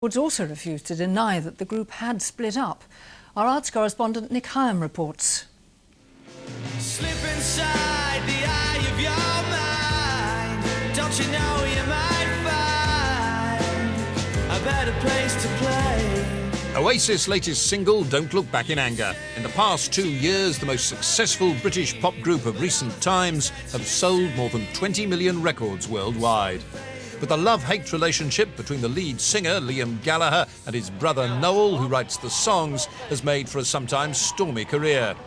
Woods also refused to deny that the group had split up. Our arts correspondent Nicam HiFi reports. Slip inside the eye of your mind. Don't you know you might find a better place to play? Oasis' latest single, Don't Look Back in Anger. In the past 2 years, the most successful British pop group of recent times have sold more than 20 million records worldwide. But the love-hate relationship between the lead singer, Liam Gallagher, and his brother Noel, who writes the songs, has made for a sometimes stormy career.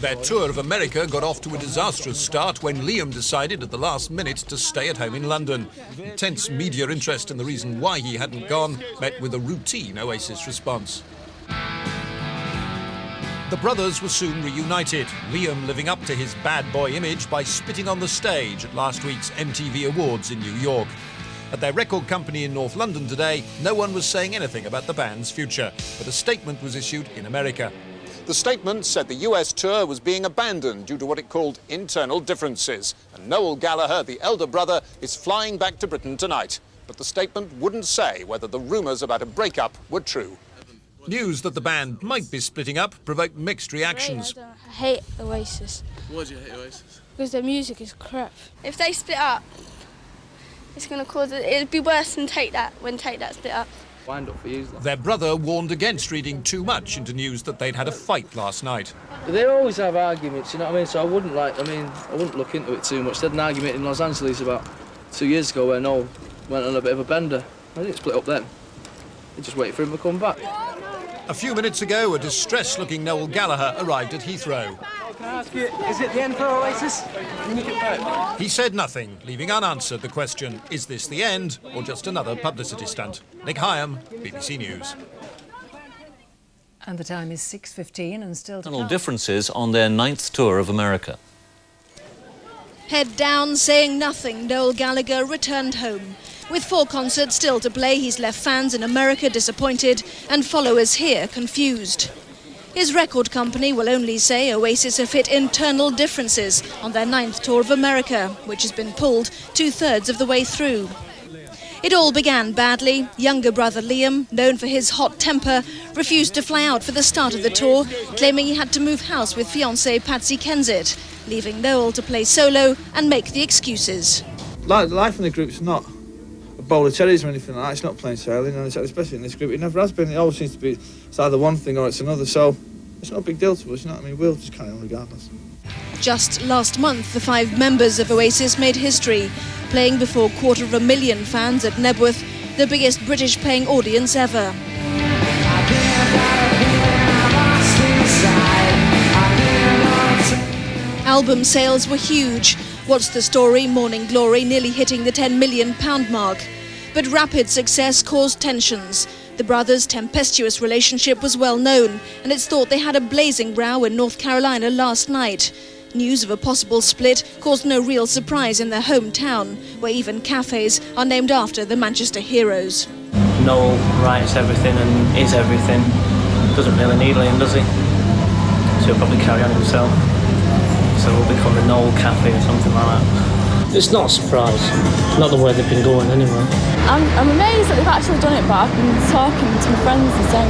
Their tour of America got off to a disastrous start when Liam decided at the last minute to stay at home in London. Intense media interest in the reason why he hadn't gone met with a routine Oasis response. The brothers were soon reunited, Liam living up to his bad boy image by spitting on the stage at last week's MTV Awards in New York. At their record company in North London today, no one was saying anything about the band's future, but a statement was issued in America. The statement said the US tour was being abandoned due to what it called internal differences, and Noel Gallagher, the elder brother, is flying back to Britain tonight. But the statement wouldn't say whether the rumours about a breakup were true. News that the band might be splitting up provoked mixed reactions. I hate Oasis. Why do you hate Oasis? Because their music is crap. If they split up, it's going to cause it'd be worse than Take That when Take That split up. Wind up for you. Their brother warned against reading too much into news that they'd had a fight last night. They always have arguments, you know what I mean? So I wouldn't look into it too much. They had an argument in Los Angeles about 2 years ago where Noel went on a bit of a bender. I didn't split up then. They just waited for him to come back. A few minutes ago, a distressed-looking Noel Gallagher arrived at Heathrow. Can I ask you, is it the end for Oasis? Can you get back? He said nothing, leaving unanswered the question, is this the end or just another publicity stunt? Nick Higham, BBC News. And the time is 6:15 and still to come. Differences on their 9th tour of America. Head down, saying nothing, Noel Gallagher returned home. With 4 concerts still to play, he's left fans in America disappointed and followers here confused. His record company will only say Oasis have hit internal differences on their 9th tour of America, which has been pulled 2/3 of the way through. It all began badly. Younger brother Liam, known for his hot temper, refused to fly out for the start of the tour, claiming he had to move house with fiancée Patsy Kensit, leaving Noel to play solo and make the excuses. Life in the group's not a bowl of cherries or anything like that. It's not plain sailing, and especially in this group, it never has been. It always seems to be it's either one thing or it's another, so it's not a big deal to us, you know what I mean? We'll just carry on regardless. Just last month, the 5 members of Oasis made history, playing before 250,000 fans at Nebworth, the biggest British paying audience ever. Album sales were huge. What's the Story, Morning Glory nearly hitting the £10 million mark. But rapid success caused tensions. The brothers' tempestuous relationship was well known, and it's thought they had a blazing row in North Carolina last night. News of a possible split caused no real surprise in their hometown, where even cafes are named after the Manchester heroes. Noel writes everything and is everything. Doesn't really need Liam, does he? So he'll probably carry on himself. So it'll become the Noel Cafe or something like that. It's not a surprise. It's not the way they've been going anyway. I'm amazed that they've actually done it, but I've been talking to my friends and saying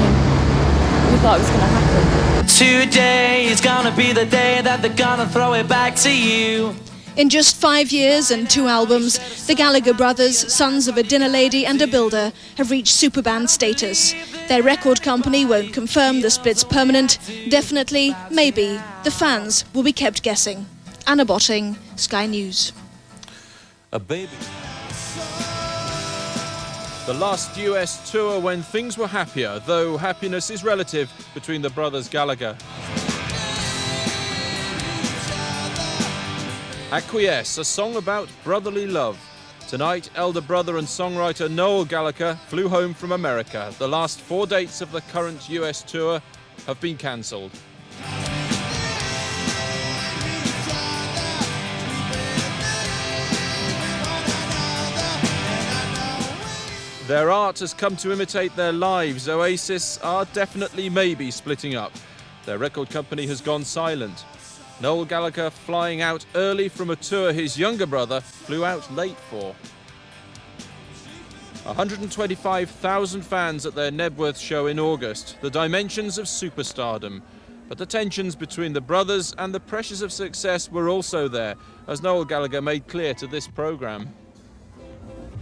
we thought it was going to happen. Today is gonna be the day that they're gonna throw it back to you. In just 5 years and 2 albums, the Gallagher brothers, sons of a dinner lady and a builder, have reached superband status. Their record company won't confirm the split's permanent. Definitely, maybe, the fans will be kept guessing. Anna Botting, Sky News. A baby. The last US tour when things were happier, though happiness is relative between the brothers Gallagher. Acquiesce, a song about brotherly love. Tonight, elder brother and songwriter Noel Gallagher flew home from America. The last 4 dates of the current US tour have been cancelled. Their art has come to imitate their lives. Oasis are definitely maybe splitting up. Their record company has gone silent. Noel Gallagher flying out early from a tour his younger brother flew out late for. 125,000 fans at their Nebworth show in August, the dimensions of superstardom. But the tensions between the brothers and the pressures of success were also there, as Noel Gallagher made clear to this programme.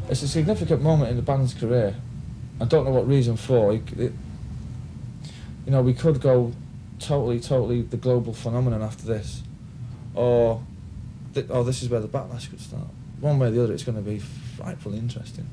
It's a significant moment in the band's career. I don't know what reason for. You know, we could go totally the global phenomenon after this, or this is where the backlash could start. One way or the other, it's going to be frightfully interesting.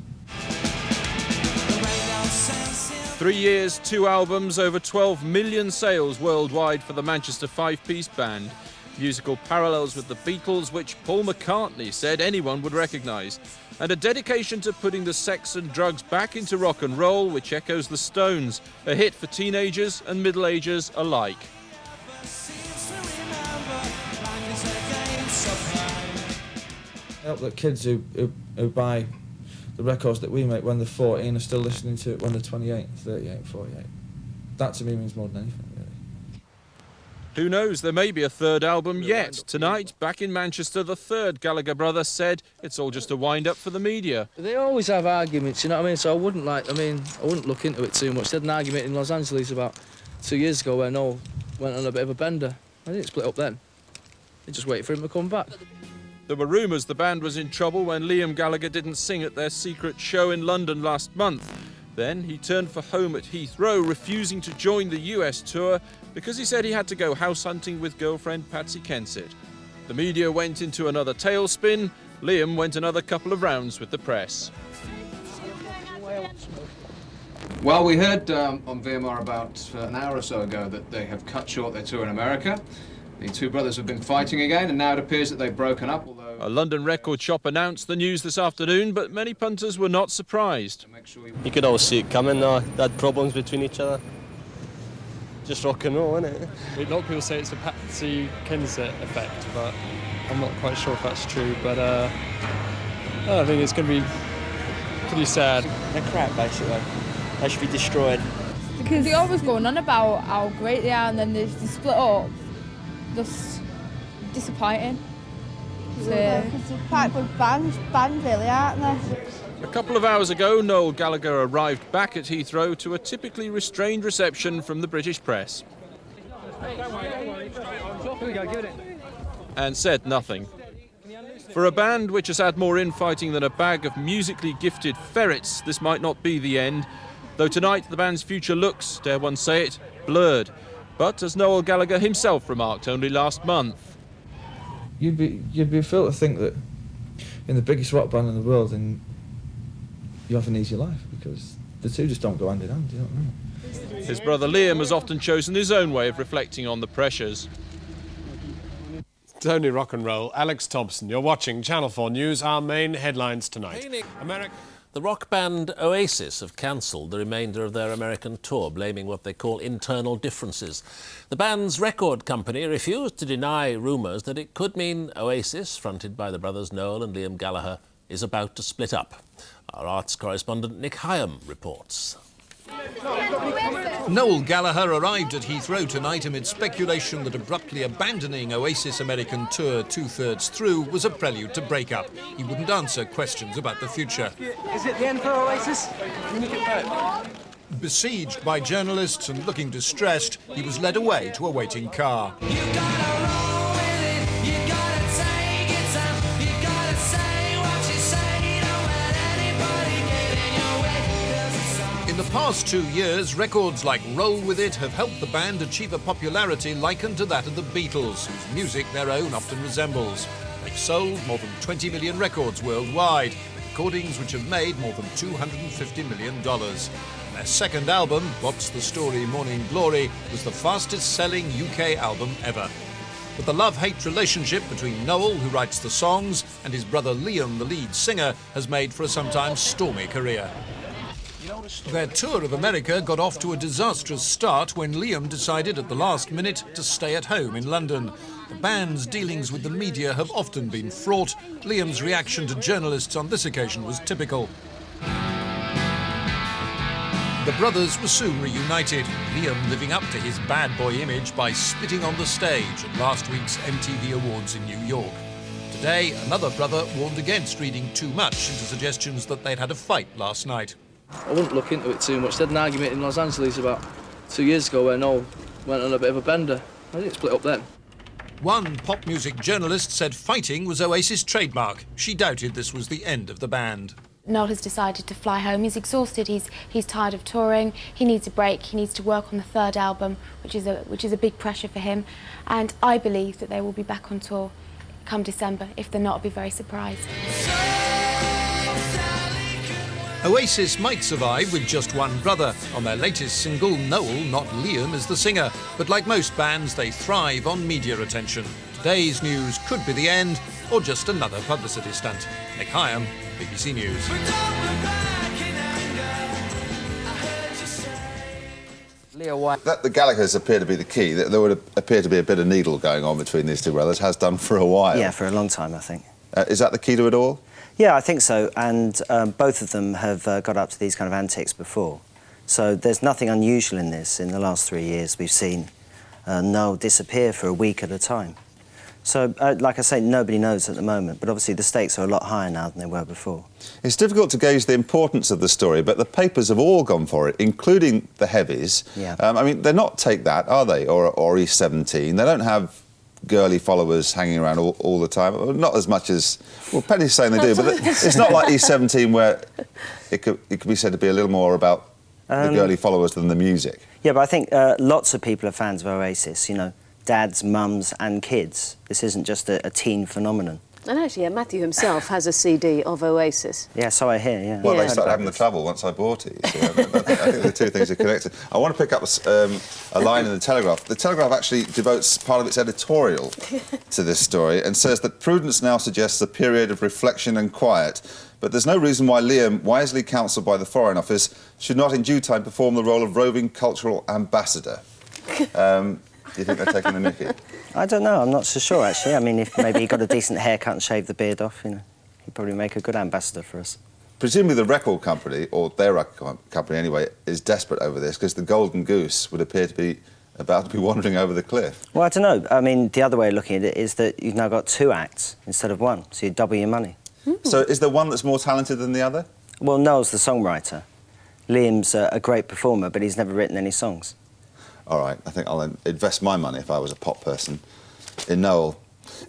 3 years, 2 albums, over 12 million sales worldwide for the Manchester five-piece band. Musical parallels with the Beatles, which Paul McCartney said anyone would recognise. And a dedication to putting the sex and drugs back into rock and roll, which echoes the Stones, a hit for teenagers and middle-agers alike. I hope that kids who buy the records that we make when they're 14 are still listening to it when they're 28, 38, 48. That to me means more than anything, really. Who knows, there may be a third album yet. Tonight, back in Manchester, the third Gallagher brother said it's all just a wind-up for the media. They always have arguments, you know what I mean? So I wouldn't look into it too much. They had an argument in Los Angeles about 2 years ago where Noel went on a bit of a bender. I didn't split up then. They just waited for him to come back. There were rumours the band was in trouble when Liam Gallagher didn't sing at their secret show in London last month. Then he turned for home at Heathrow, refusing to join the US tour because he said he had to go house hunting with girlfriend Patsy Kensit. The media went into another tailspin. Liam went another couple of rounds with the press. Well, we heard on VMR about an hour or so ago that they have cut short their tour in America. The two brothers have been fighting again, and now it appears that they've broken up, although... A London record shop announced the news this afternoon, but many punters were not surprised. You could always see it coming, though. They had problems between each other. Just rock and roll, isn't it? A lot of people say it's a Patsy Kensit effect, but I'm not quite sure if that's true. But I think it's going to be pretty sad. They're crap, basically. They should be destroyed. Because they always going on about how great they are, and then they split up. Just disappointing. So, Because they're quite good band really, aren't they? A couple of hours ago, Noel Gallagher arrived back at Heathrow to a typically restrained reception from the British press. And said nothing. For a band which has had more infighting than a bag of musically gifted ferrets, this might not be the end. Though tonight the band's future looks, dare one say it, blurred. But as Noel Gallagher himself remarked only last month, You'd be a fool to think that in the biggest rock band in the world, and you have an easy life, because the two just don't go hand in hand. You don't know. his brother Liam has often chosen his own way of reflecting on the pressures. It's only rock and roll. Alex Thompson, you're watching Channel 4 News. Our main headlines tonight. The rock band Oasis have cancelled the remainder of their American tour, blaming what they call internal differences. The band's record company refused to deny rumours that it could mean Oasis, fronted by the brothers Noel and Liam Gallagher, is about to split up. Our arts correspondent Nicam HiFi reports. Noel Gallagher arrived at Heathrow tonight amid speculation that abruptly abandoning Oasis' American tour two-thirds through was a prelude to breakup. He wouldn't answer questions about the future. Is it the end for Oasis? Besieged by journalists and looking distressed, he was led away to a waiting car. In the past 2 years, records like Roll With It have helped the band achieve a popularity likened to that of the Beatles, whose music their own often resembles. They've sold more than 20 million records worldwide, recordings which have made more than $250 million. Their second album, What's the Story, Morning Glory, was the fastest-selling UK album ever. But the love-hate relationship between Noel, who writes the songs, and his brother Liam, the lead singer, has made for a sometimes stormy career. Their tour of America got off to a disastrous start when Liam decided at the last minute to stay at home in London. The band's dealings with the media have often been fraught. Liam's reaction to journalists on this occasion was typical. The brothers were soon reunited, Liam living up to his bad boy image by spitting on the stage at last week's MTV Awards in New York. Today, another brother warned against reading too much into suggestions that they'd had a fight last night. I wouldn't look into it too much. They had an argument in Los Angeles about 2 years ago where Noel went on a bit of a bender. I think it split up then. One pop music journalist said fighting was Oasis' trademark. She doubted this was the end of the band. Noel has decided to fly home. He's exhausted, he's tired of touring, he needs a break, he needs to work on the third album, which is a big pressure for him. And I believe that they will be back on tour come December. If they're not, I'll be very surprised. Oasis might survive with just one brother. On their latest single, Noel, not Liam, is the singer. But like most bands, they thrive on media attention. Today's news could be the end, or just another publicity stunt. Nicam HiFi, BBC News. That the Gallaghers appear to be the key. There would appear to be a bit of needle going on between these two brothers, has done for a while. Yeah, for a long time, I think. Is that the key to it all? Yeah, I think so, and both of them have got up to these kind of antics before. So there's nothing unusual in this. In the last 3 years, we've seen Noel disappear for a week at a time. So, like I say, nobody knows at the moment, but obviously the stakes are a lot higher now than they were before. It's difficult to gauge the importance of the story, but the papers have all gone for it, including the heavies. Yeah. I mean, they're not Take That, are they, or E17? They don't have girly followers hanging around all the time. Well, not as much as... Well, Penny's saying they do, but it's not like E17 where it could be said to be a little more about the girly followers than the music. Yeah, but I think lots of people are fans of Oasis, you know, dads, mums and kids. This isn't just a teen phenomenon. And actually, Matthew himself has a CD of Oasis. Yeah, so I hear, yeah. Well, they started having the trouble once I bought it. So I think the two things are connected. I want to pick up a line in the Telegraph. The Telegraph actually devotes part of its editorial to this story and says that prudence now suggests a period of reflection and quiet, but there's no reason why Liam, wisely counselled by the Foreign Office, should not in due time perform the role of roving cultural ambassador. Do you think they're taking the mickey? I don't know, I'm not so sure, actually. I mean, if maybe he got a decent haircut and shaved the beard off, you know, he'd probably make a good ambassador for us. Presumably the record company, or their record company anyway, is desperate over this, because the golden goose would appear to be about to be wandering over the cliff. Well, I don't know. I mean, the other way of looking at it is that you've now got 2 acts instead of 1, so you double your money. So is there one that's more talented than the other? Well, Noel's the songwriter. Liam's a great performer, but he's never written any songs. All right, I think I'll invest my money if I was a pop person in Noel.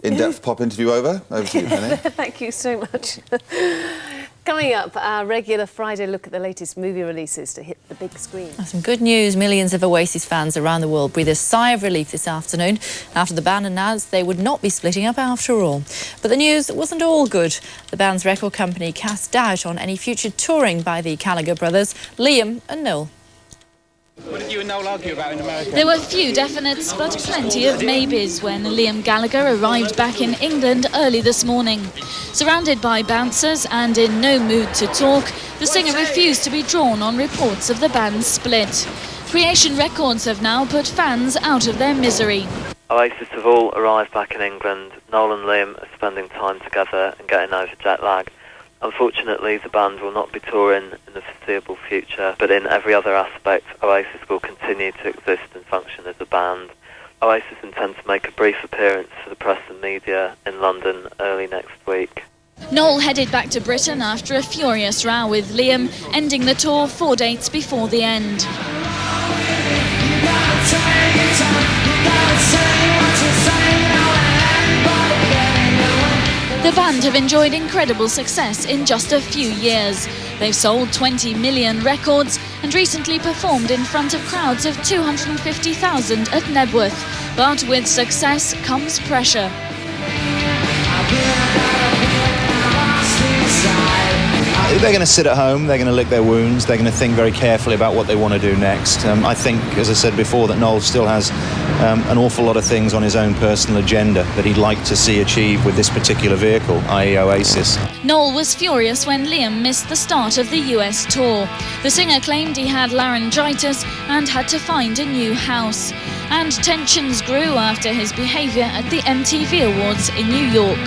In-depth pop interview over. Over to you, Penny. Thank you so much. Coming up, our regular Friday look at the latest movie releases to hit the big screen. Some good news. Millions of Oasis fans around the world breathe a sigh of relief this afternoon after the band announced they would not be splitting up after all. But the news wasn't all good. The band's record company cast doubt on any future touring by the Gallagher brothers, Liam and Noel. What did you and Noel argue about in America? There were few definites, but plenty of maybes when Liam Gallagher arrived back in England early this morning. Surrounded by bouncers and in no mood to talk, the singer refused to be drawn on reports of the band's split. Creation Records have now put fans out of their misery. Oasis have all arrived back in England. Noel and Liam are spending time together and getting over jet lag. Unfortunately, the band will not be touring in the foreseeable future, but in every other aspect, Oasis will continue to exist and function as a band. Oasis intend to make a brief appearance for the press and media in London early next week. Noel headed back to Britain after a furious row with Liam, ending the tour 4 dates before the end. The band have enjoyed incredible success in just a few years. They've sold 20 million records and recently performed in front of crowds of 250,000 at Nebworth. But with success comes pressure. They're going to sit at home, they're going to lick their wounds, they're going to think very carefully about what they want to do next. I think, as I said before, that Noel still has an awful lot of things on his own personal agenda that he'd like to see achieved with this particular vehicle, i.e. Oasis. Noel was furious when Liam missed the start of the US tour. The singer claimed he had laryngitis and had to find a new house. And tensions grew after his behaviour at the MTV Awards in New York.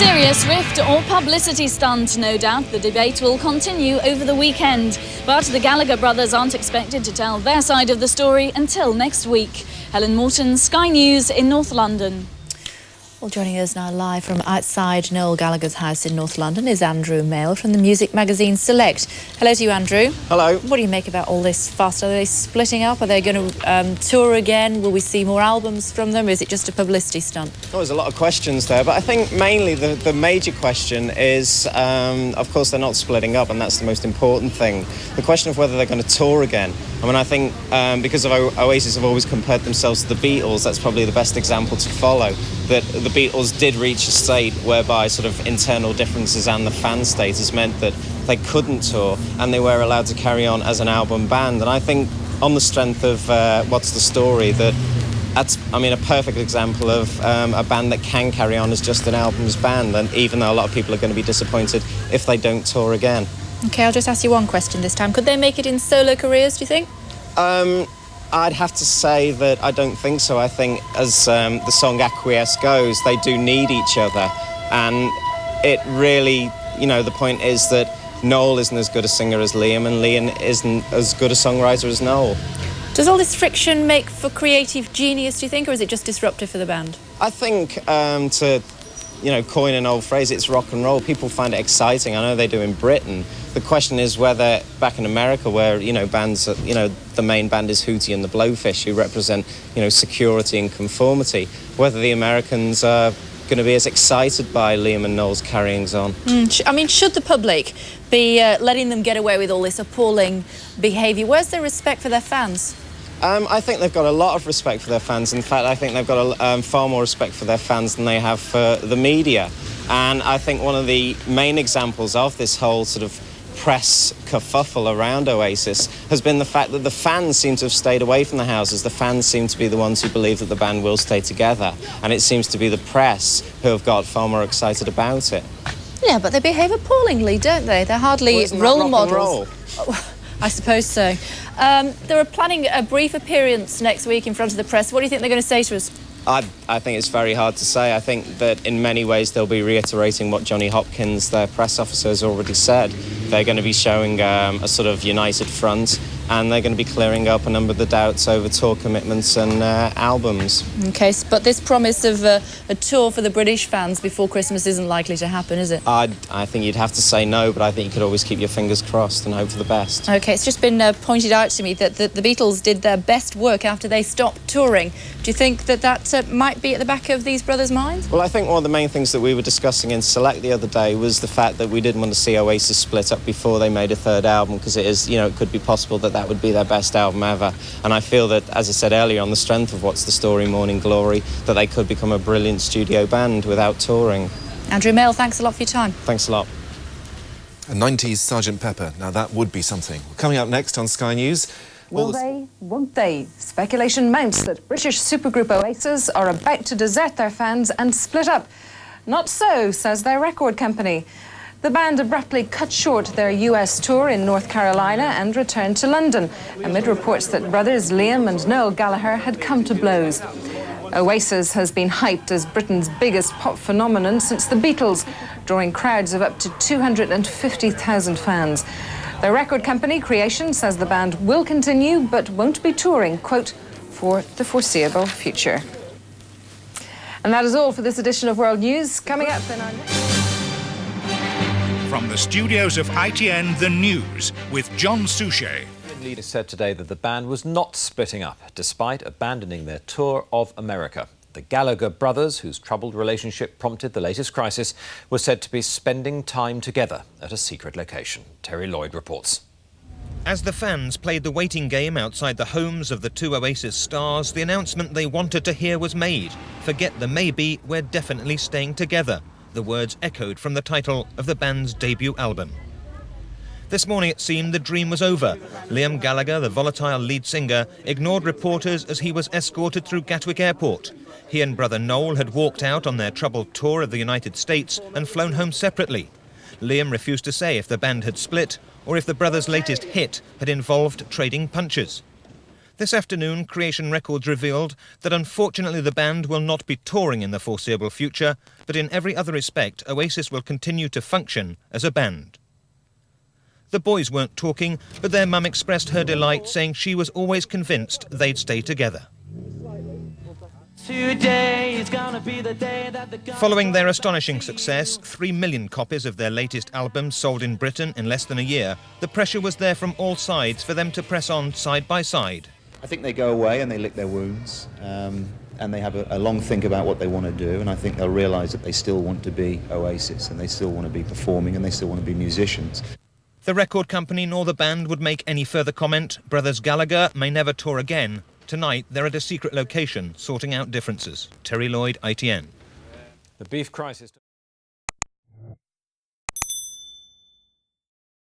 Serious rift or publicity stunt? No doubt the debate will continue over the weekend. But the Gallagher brothers aren't expected to tell their side of the story until next week. Helen Morton, Sky News in North London. Well, joining us now live from outside Noel Gallagher's house in North London is Andrew Mail from the music magazine Select. Hello to you, Andrew. Hello. What do you make about all this fuss? Are they splitting up? Are they going to tour again? Will we see more albums from them? Is it just a publicity stunt? Well, there's a lot of questions there, but I think mainly the major question is, of course, they're not splitting up, and that's the most important thing. The question of whether they're going to tour again. I mean, I think because of Oasis have always compared themselves to the Beatles, that's probably the best example to follow. That the Beatles did reach a state whereby sort of internal differences and the fan status meant that they couldn't tour and they were allowed to carry on as an album band. And I think on the strength of What's the Story, that's, I mean, a perfect example of a band that can carry on as just an albums band, and even though a lot of people are going to be disappointed if they don't tour again. OK, I'll just ask you one question this time. Could they make it in solo careers, do you think? I'd have to say that I don't think so. I think, as the song Acquiesce goes, they do need each other. And it really, you know, the point is that Noel isn't as good a singer as Liam, and Liam isn't as good a songwriter as Noel. Does all this friction make for creative genius, do you think, or is it just disruptive for the band? I think, to, you know, coin an old phrase, it's rock and roll. People find it exciting. I know they do in Britain. The question is whether back in America, where, you know, bands, you know, the main band is Hootie and the Blowfish, who represent, you know, security and conformity, whether the Americans are going to be as excited by Liam and Noel's carryings on. I mean, should the public be letting them get away with all this appalling behaviour? Where's their respect for their fans? I think they've got a lot of respect for their fans. In fact, I think they've got far more respect for their fans than they have for the media. And I think one of the main examples of this whole sort of press kerfuffle around Oasis has been the fact that the fans seem to have stayed away from the houses. The fans seem to be the ones who believe that the band will stay together. And it seems to be the press who have got far more excited about it. Yeah, but they behave appallingly, don't they? They're hardly role models. I suppose so. They're planning a brief appearance next week in front of the press. What do you think they're going to say to us? I think it's very hard to say. I think that in many ways they'll be reiterating what Johnny Hopkins, their press officer, has already said. They're going to be showing a sort of united front, and they're going to be clearing up a number of the doubts over tour commitments and albums. OK, but this promise of a tour for the British fans before Christmas isn't likely to happen, is it? I think you'd have to say no, but I think you could always keep your fingers crossed and hope for the best. OK, it's just been pointed out to me that the Beatles did their best work after they stopped touring. Do you think that might be at the back of these brothers' minds? Well, I think one of the main things that we were discussing in Select the other day was the fact that we didn't want to see Oasis split up before they made a third album, because it is, you know, it could be possible that that would be their best album ever. And I feel that, as I said earlier, on the strength of What's the Story, Morning Glory, that they could become a brilliant studio band without touring. Andrew Mail, thanks a lot for your time. Thanks a lot. A 90s Sgt. Pepper. Now that would be something. Coming up next on Sky News. Will they? Won't they? Speculation mounts that British supergroup Oasis are about to desert their fans and split up. Not so, says their record company. The band abruptly cut short their US tour in North Carolina and returned to London, amid reports that brothers Liam and Noel Gallagher had come to blows. Oasis has been hyped as Britain's biggest pop phenomenon since the Beatles, drawing crowds of up to 250,000 fans. Their record company, Creation, says the band will continue but won't be touring, quote, for the foreseeable future. And that is all for this edition of World News. Coming up in our next... From the studios of ITN, The News, with John Souchet. Leader said today that the band was not splitting up, despite abandoning their tour of America. The Gallagher brothers, whose troubled relationship prompted the latest crisis, were said to be spending time together at a secret location. Terry Lloyd reports. As the fans played the waiting game outside the homes of the two Oasis stars, the announcement they wanted to hear was made. Forget the maybe, we're definitely staying together. The words echoed from the title of the band's debut album. This morning it seemed the dream was over. Liam Gallagher, the volatile lead singer, ignored reporters as he was escorted through Gatwick Airport. He and brother Noel had walked out on their troubled tour of the United States and flown home separately. Liam refused to say if the band had split or if the brothers' latest hit had involved trading punches. This afternoon, Creation Records revealed that unfortunately the band will not be touring in the foreseeable future, but in every other respect, Oasis will continue to function as a band. The boys weren't talking, but their mum expressed her delight, saying she was always convinced they'd stay together. Today is gonna be the day that the Following their astonishing success, 3 million copies of their latest album sold in Britain in less than a year, the pressure was there from all sides for them to press on side by side. I think they go away and they lick their wounds, and they have a long think about what they want to do, and I think they'll realise that they still want to be Oasis, and they still want to be performing, and they still want to be musicians. The record company nor the band would make any further comment. Brothers Gallagher may never tour again. Tonight, they're at a secret location, sorting out differences. Terry Lloyd, ITN. The beef crisis...